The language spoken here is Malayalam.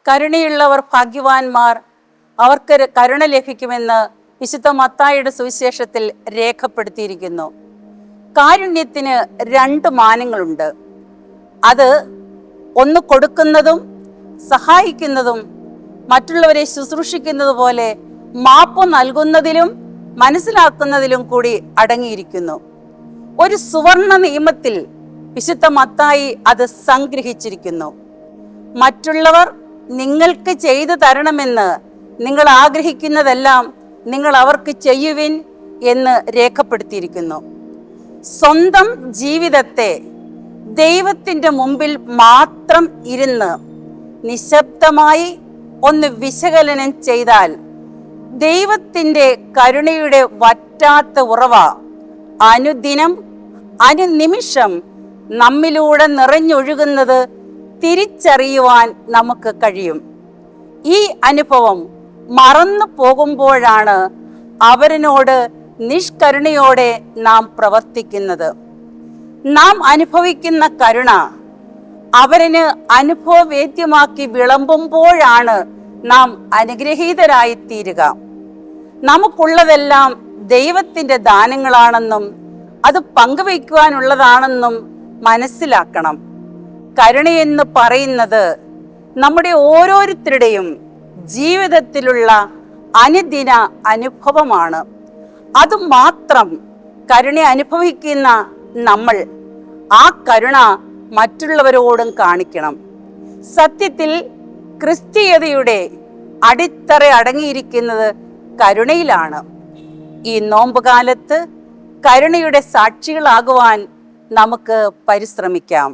കരുണയുള്ളവർ ഭാഗ്യവാന്മാർ, അവർക്ക് കരുണ ലഭിക്കുമെന്ന് വിശുദ്ധ മത്തായിയുടെ സുവിശേഷത്തിൽ രേഖപ്പെടുത്തിയിരിക്കുന്നു. കാരുണ്യത്തിന് 2 മാനങ്ങളുണ്ട്. അത് ഒന്ന് കൊടുക്കുന്നതും സഹായിക്കുന്നതും മറ്റുള്ളവരെ ശുശ്രൂഷിക്കുന്നത് പോലെ മാപ്പ് നൽകുന്നതിലും മനസ്സിലാക്കുന്നതിലും കൂടി അടങ്ങിയിരിക്കുന്നു. ഒരു സുവർണ നിയമത്തിൽ വിശുദ്ധ മത്തായി അത് സംഗ്രഹിച്ചിരിക്കുന്നു. മറ്റുള്ളവർ നിങ്ങൾക്ക് ചെയ്തു തരണമെന്ന് നിങ്ങൾ ആഗ്രഹിക്കുന്നതെല്ലാം നിങ്ങൾ അവർക്ക് ചെയ്യുവിൻ എന്ന് രേഖപ്പെടുത്തിയിരിക്കുന്നു. സ്വന്തം ജീവിതത്തെ ദൈവത്തിൻ്റെ മുമ്പിൽ മാത്രം ഇരുന്ന് നിശബ്ദമായി ഒന്ന് വിശകലനം ചെയ്താൽ ദൈവത്തിൻ്റെ കരുണയുടെ വറ്റാത്ത ഉറവ അനുദിനം അനുനിമിഷം നമ്മിലൂടെ നിറഞ്ഞൊഴുകുന്നത് തിരിച്ചറിയുവാൻ നമുക്ക് കഴിയും. ഈ അനുഭവം മറന്നു പോകുമ്പോഴാണ് അവരിനോട് നിഷ്കരുണയോടെ നാം പ്രവർത്തിക്കുന്നത്. നാം അനുഭവിക്കുന്ന കരുണ അവരിന് അനുഭവവേദ്യമാക്കി വിളമ്പുമ്പോഴാണ് നാം അനുഗ്രഹീതരായി തീരുക. നമുക്കുള്ളതെല്ലാം ദൈവത്തിൻ്റെ ദാനങ്ങളാണെന്നും അത് പങ്കുവയ്ക്കുവാനുള്ളതാണെന്നും മനസ്സിലാക്കണം. കരുണയെന്ന് പറയുന്നത് നമ്മുടെ ഓരോരുത്തരുടെയും ജീവിതത്തിലുള്ള അനുദിന അനുഭവമാണ്. അതുമാത്രം കരുണ അനുഭവിക്കുന്ന നമ്മൾ ആ കരുണ മറ്റുള്ളവരോടും കാണിക്കണം. സത്യത്തിൽ ക്രിസ്തീയതയുടെ അടിത്തറ അടങ്ങിയിരിക്കുന്നത് കരുണയിലാണ്. ഈ നോമ്പുകാലത്ത് കരുണയുടെ സാക്ഷികളാകുവാൻ നമുക്ക് പരിശ്രമിക്കാം.